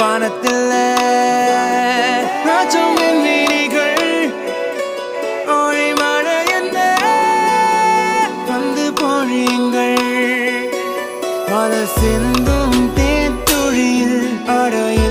வானத்தில் ராஜம் வீணிகள் ஓய் மழை என்ன வந்து பொழியுங்கள் பல சிந்தும் தேத்துழியில் அடைய